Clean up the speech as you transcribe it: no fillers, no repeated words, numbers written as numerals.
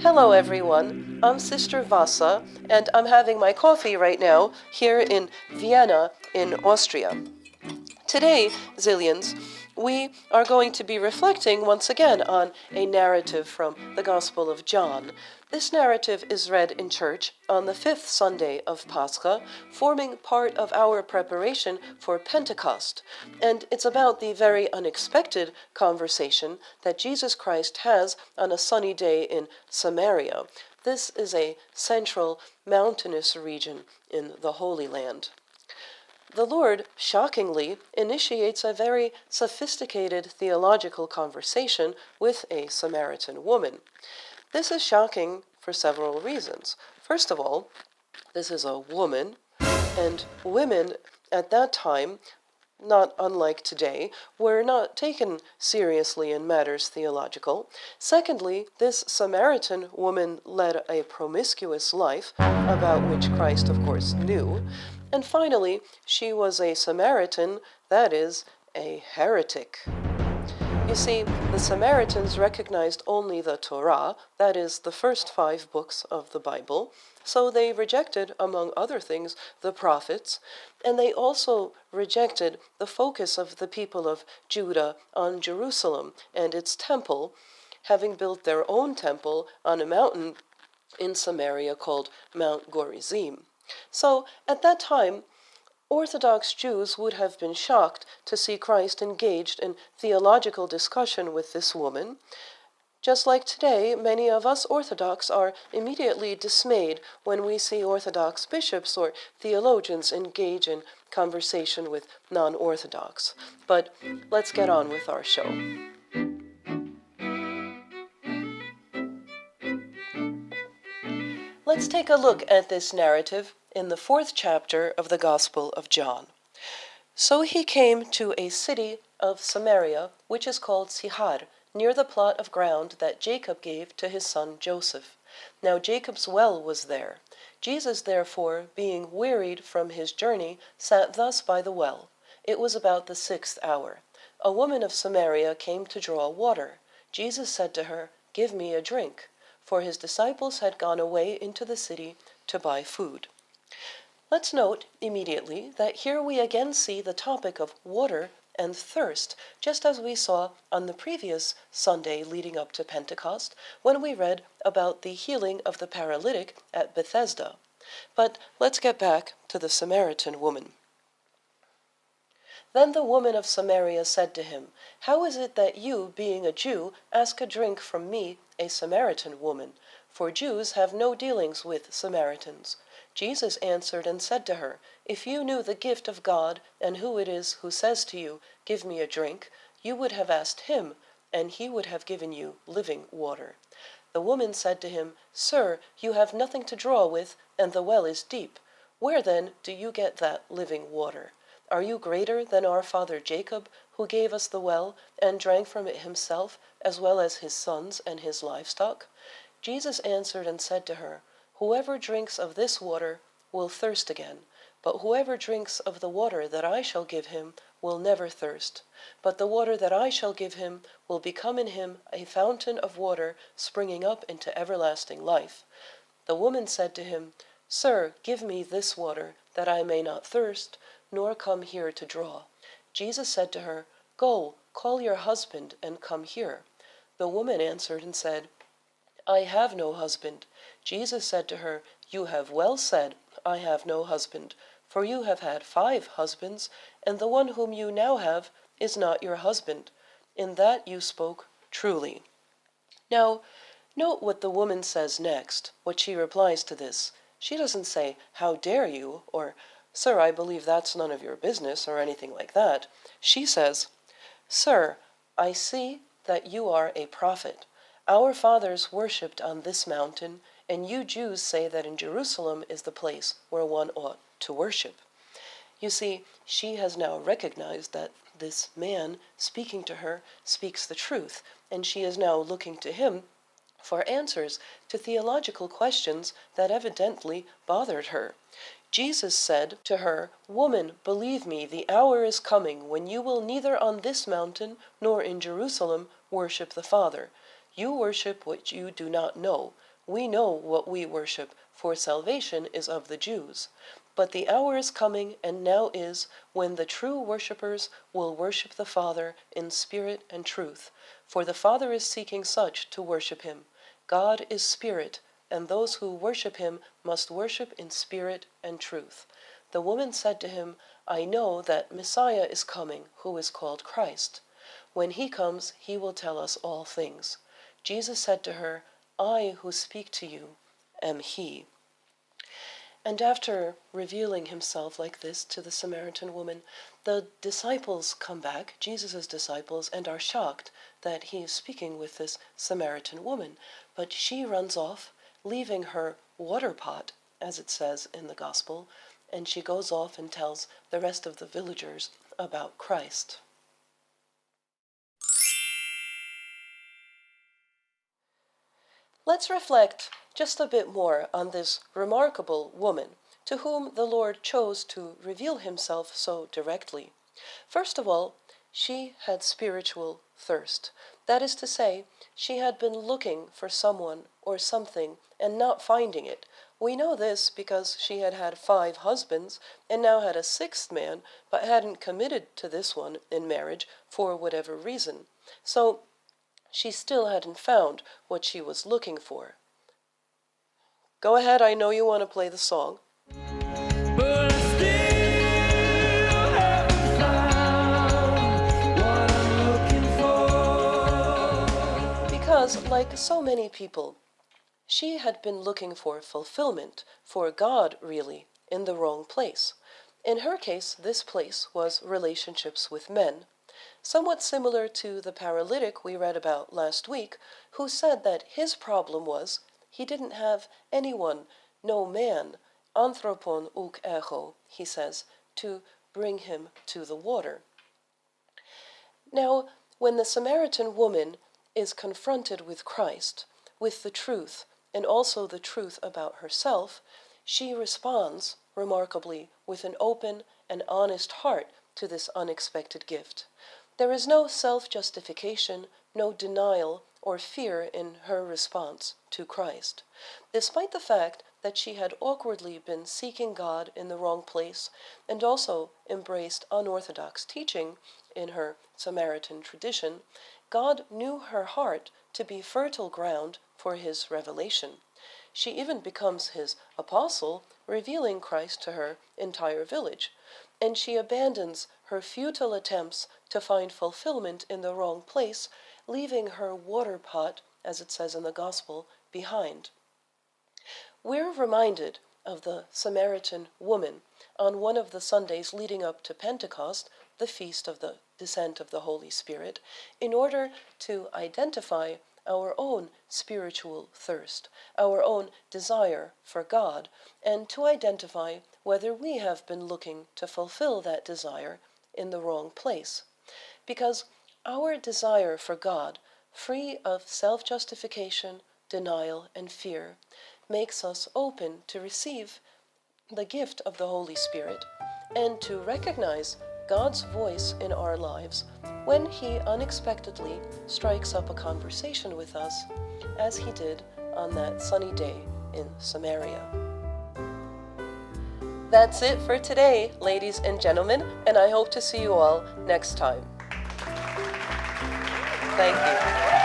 Hello everyone, I'm Sister Vassa, and I'm having my coffee right now here in Vienna in Austria. Today, Zillions, we are going to be reflecting once again on a narrative from the Gospel of John. This narrative is read in church on the fifth Sunday of Pascha, forming part of our preparation for Pentecost. And it's about the very unexpected conversation that Jesus Christ has on a sunny day in Samaria. This is a central mountainous region in the Holy Land. The Lord, shockingly, initiates a very sophisticated theological conversation with a Samaritan woman. This is shocking for several reasons. First of all, this is a woman, and women at that time, not unlike today, were not taken seriously in matters theological. Secondly, this Samaritan woman led a promiscuous life, about which Christ, of course, knew. And finally, she was a Samaritan, that is, a heretic. You see, the Samaritans recognized only the Torah, that is, the first 5 books of the Bible, so they rejected, among other things, the prophets, and they also rejected the focus of the people of Judah on Jerusalem and its temple, having built their own temple on a mountain in Samaria called Mount Gorizim. So, at that time, Orthodox Jews would have been shocked to see Christ engaged in theological discussion with this woman. Just like today, many of us Orthodox are immediately dismayed when we see Orthodox bishops or theologians engage in conversation with non-Orthodox. But let's get on with our show. Let's take a look at this narrative in the 4th chapter of the Gospel of John. So he came to a city of Samaria, which is called Sychar, near the plot of ground that Jacob gave to his son Joseph. Now Jacob's well was there. Jesus, therefore, being wearied from his journey, sat thus by the well. It was about the 6th hour. A woman of Samaria came to draw water. Jesus said to her, "Give me a drink," for his disciples had gone away into the city to buy food. Let's note immediately that here we again see the topic of water and thirst, just as we saw on the previous Sunday leading up to Pentecost, when we read about the healing of the paralytic at Bethesda. But let's get back to the Samaritan woman. Then the woman of Samaria said to him, "How is it that you, being a Jew, ask a drink from me, a Samaritan woman? For Jews have no dealings with Samaritans." Jesus answered and said to her, "If you knew the gift of God, and who it is who says to you, 'Give me a drink,' you would have asked him, and he would have given you living water." The woman said to him, "Sir, you have nothing to draw with, and the well is deep. Where then do you get that living water? Are you greater than our father Jacob, who gave us the well, and drank from it himself, as well as his sons and his livestock?" Jesus answered and said to her, "Whoever drinks of this water will thirst again, but whoever drinks of the water that I shall give him will never thirst. But the water that I shall give him will become in him a fountain of water springing up into everlasting life." The woman said to him, "Sir, give me this water, that I may not thirst, nor come here to draw." Jesus said to her, "Go, call your husband and come here." The woman answered and said, "I have no husband." Jesus said to her, "You have well said, 'I have no husband,' for you have had 5 husbands, and the one whom you now have is not your husband. In that you spoke truly." Now, note what the woman says next, what she replies to this. She doesn't say, "How dare you?" or "Sir, I believe that's none of your business," or anything like that. She says, "Sir, I see that you are a prophet. Our fathers worshipped on this mountain, and you Jews say that in Jerusalem is the place where one ought to worship." You see, she has now recognized that this man speaking to her speaks the truth, and she is now looking to him for answers to theological questions that evidently bothered her. Jesus said to her, "Woman, believe me, the hour is coming when you will neither on this mountain nor in Jerusalem worship the Father. You worship what you do not know. We know what we worship, for salvation is of the Jews. But the hour is coming, and now is, when the true worshippers will worship the Father in spirit and truth. For the Father is seeking such to worship him. God is spirit, and those who worship him must worship in spirit and truth. The woman said to him, I know that Messiah is coming, who is called Christ. When he comes, he will tell us all things. Jesus said to her, I who speak to you am he. And after revealing himself like this to the Samaritan woman, the disciples come back, Jesus' disciples, and are shocked that he is speaking with this Samaritan woman. But she runs off, leaving her water pot, as it says in the Gospel, and she goes off and tells the rest of the villagers about Christ. Let's reflect just a bit more on this remarkable woman to whom the Lord chose to reveal himself so directly. First of all, she had spiritual thirst. That is to say, she had been looking for someone or something and not finding it. We know this because she had had 5 husbands and now had a 6th man, but hadn't committed to this one in marriage for whatever reason. So she still hadn't found what she was looking for. Go ahead, I know you want to play the song. But I still haven't found what I'm looking for. Because, like so many people, she had been looking for fulfillment, for God really, in the wrong place. In her case, this place was relationships with men. Somewhat similar to the paralytic we read about last week, who said that his problem was he didn't have anyone, no man, anthropon uk echo, he says, to bring him to the water. Now, when the Samaritan woman is confronted with Christ, with the truth, and also the truth about herself, she responds, remarkably, with an open and honest heart to this unexpected gift. There is no self-justification, no denial or fear in her response to Christ. Despite the fact that she had awkwardly been seeking God in the wrong place and also embraced unorthodox teaching in her Samaritan tradition, God knew her heart to be fertile ground for his revelation. She even becomes his apostle, revealing Christ to her entire village, and she abandons her futile attempts to find fulfillment in the wrong place, leaving her water pot, as it says in the Gospel, behind. We're reminded of the Samaritan woman on one of the Sundays leading up to Pentecost, the feast of the descent of the Holy Spirit, in order to identify our own spiritual thirst, our own desire for God, and to identify whether we have been looking to fulfill that desire in the wrong place. Because our desire for God, free of self-justification, denial, and fear, makes us open to receive the gift of the Holy Spirit and to recognize God's voice in our lives when he unexpectedly strikes up a conversation with us, as he did on that sunny day in Samaria. That's it for today, ladies and gentlemen, and I hope to see you all next time. Thank you.